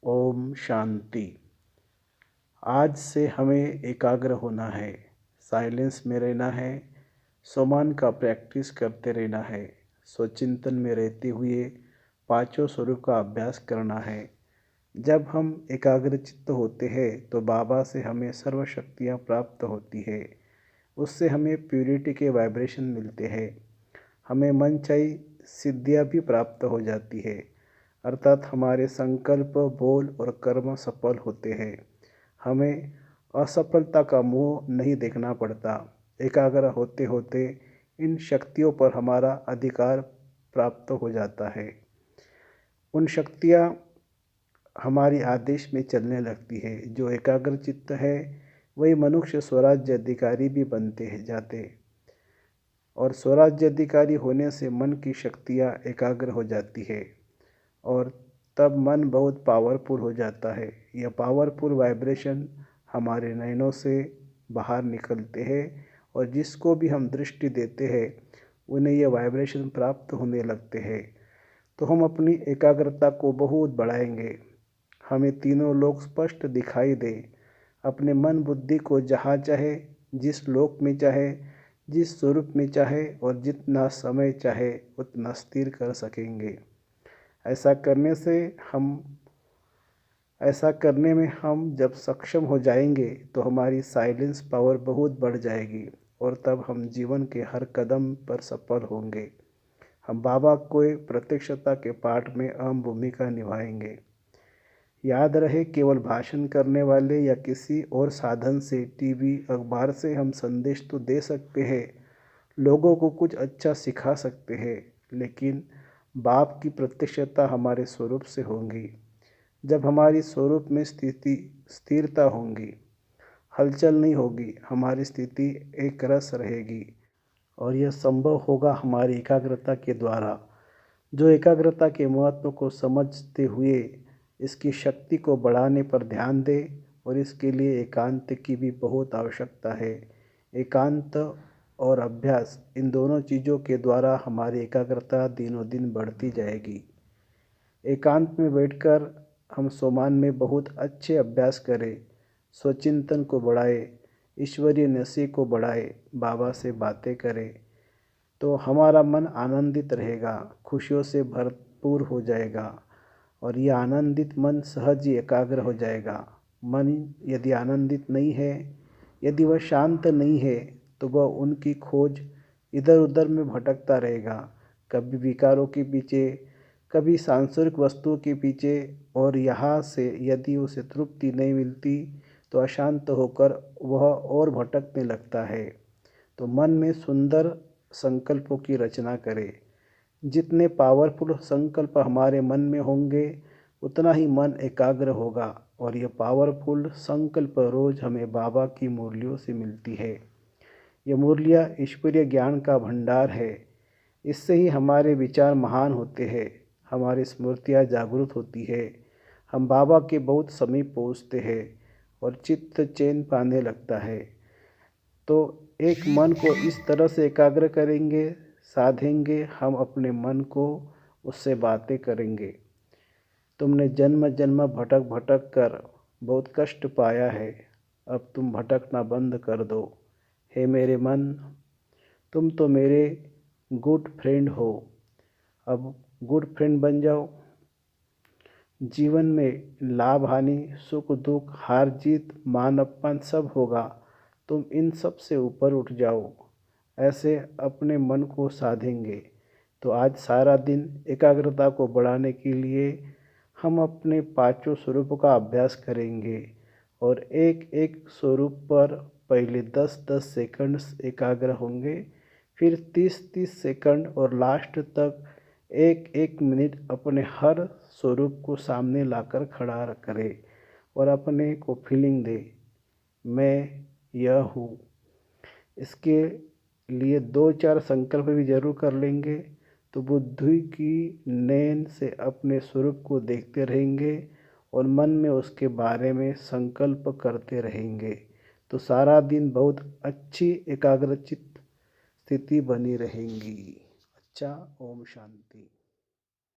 ओम शांति। आज से हमें एकाग्र होना है, साइलेंस में रहना है, सोमान का प्रैक्टिस करते रहना है, स्वचिंतन में रहते हुए पांचों स्वरूप का अभ्यास करना है। जब हम एकाग्र चित्त होते हैं तो बाबा से हमें सर्व शक्तियाँ प्राप्त होती है। उससे हमें प्यूरिटी के वाइब्रेशन मिलते हैं। हमें मनचाही सिद्धियाँ भी प्राप्त हो जाती है, अर्थात हमारे संकल्प, बोल और कर्म सफल होते हैं। हमें असफलता का मुंह नहीं देखना पड़ता। एकाग्र होते होते इन शक्तियों पर हमारा अधिकार प्राप्त हो जाता है। उन शक्तियाँ हमारी आदेश में चलने लगती है। जो एकाग्र चित्त है वही मनुष्य स्वराज्य अधिकारी भी बनते जाते, और स्वराज्य अधिकारी होने से मन की शक्तियाँ एकाग्र हो जाती है और तब मन बहुत पावरफुल हो जाता है। यह पावरफुल वाइब्रेशन हमारे नयनों से बाहर निकलते हैं और जिसको भी हम दृष्टि देते हैं उन्हें यह वाइब्रेशन प्राप्त होने लगते हैं। तो हम अपनी एकाग्रता को बहुत बढ़ाएंगे। हमें तीनों लोक स्पष्ट दिखाई दे। अपने मन बुद्धि को जहाँ चाहे, जिस लोक में चाहे, जिस स्वरूप में चाहे और जितना समय चाहे उतना स्थिर कर सकेंगे। ऐसा करने में हम जब सक्षम हो जाएंगे तो हमारी साइलेंस पावर बहुत बढ़ जाएगी और तब हम जीवन के हर कदम पर सफल होंगे। हम बाबा को प्रत्यक्षता के पाठ में अहम भूमिका निभाएंगे। याद रहे, केवल भाषण करने वाले या किसी और साधन से, टीवी, अखबार से हम संदेश तो दे सकते हैं, लोगों को कुछ अच्छा सिखा सकते हैं, लेकिन बाप की प्रत्यक्षता हमारे स्वरूप से होगी। जब हमारी स्वरूप में स्थिरता होगी, हलचल नहीं होगी, हमारी स्थिति एक रस रहेगी और यह संभव होगा हमारी एकाग्रता के द्वारा। जो एकाग्रता के महत्व को समझते हुए इसकी शक्ति को बढ़ाने पर ध्यान दे, और इसके लिए एकांत की भी बहुत आवश्यकता है। एकांत और अभ्यास, इन दोनों चीज़ों के द्वारा हमारी एकाग्रता दिनों दिन बढ़ती जाएगी। एकांत में बैठकर हम सोमान में बहुत अच्छे अभ्यास करें, स्वचिंतन को बढ़ाए, ईश्वरीय नशे को बढ़ाए, बाबा से बातें करें, तो हमारा मन आनंदित रहेगा, खुशियों से भरपूर हो जाएगा और यह आनंदित मन सहज ही एकाग्र हो जाएगा। मन यदि आनंदित नहीं है, यदि वह शांत नहीं है, तो वह उनकी खोज इधर उधर में भटकता रहेगा, कभी विकारों के पीछे, कभी सांसारिक वस्तुओं के पीछे, और यहाँ से यदि उसे तृप्ति नहीं मिलती तो अशांत होकर वह और भटकने लगता है। तो मन में सुंदर संकल्पों की रचना करें। जितने पावरफुल संकल्प हमारे मन में होंगे उतना ही मन एकाग्र होगा, और यह पावरफुल संकल्प रोज हमें बाबा की मुरलियों से मिलती है। यह मुरलियाँ ईश्वरीय ज्ञान का भंडार है। इससे ही हमारे विचार महान होते हैं, हमारी स्मृतियाँ जागृत होती है, हम बाबा के बहुत समीप पहुँचते हैं और चित्त चैन पाने लगता है। तो एक मन को इस तरह से एकाग्र करेंगे, साधेंगे, हम अपने मन को उससे बातें करेंगे। तुमने जन्म जन्म भटक भटक कर बहुत कष्ट पाया है, अब तुम भटकना बंद कर दो। हे मेरे मन, तुम तो मेरे गुड फ्रेंड हो, अब गुड फ्रेंड बन जाओ। जीवन में लाभ हानि, सुख दुख, हार जीत, मान अपमान सब होगा, तुम इन सब से ऊपर उठ जाओ। ऐसे अपने मन को साधेंगे। तो आज सारा दिन एकाग्रता को बढ़ाने के लिए हम अपने पांचों स्वरूपों का अभ्यास करेंगे और एक एक स्वरूप पर पहले 10-10 सेकंड एकाग्र होंगे, फिर 30-30 सेकंड और लास्ट तक 1-1 मिनट अपने हर स्वरूप को सामने लाकर खड़ा करें और अपने को फीलिंग दे, मैं यह हूँ। इसके लिए 2-4 संकल्प भी जरूर कर लेंगे। तो बुद्धि की नैन से अपने स्वरूप को देखते रहेंगे और मन में उसके बारे में संकल्प करते रहेंगे। तो सारा दिन बहुत अच्छी एकाग्रचित्त स्थिति बनी रहेगी। अच्छा, ओम शांति।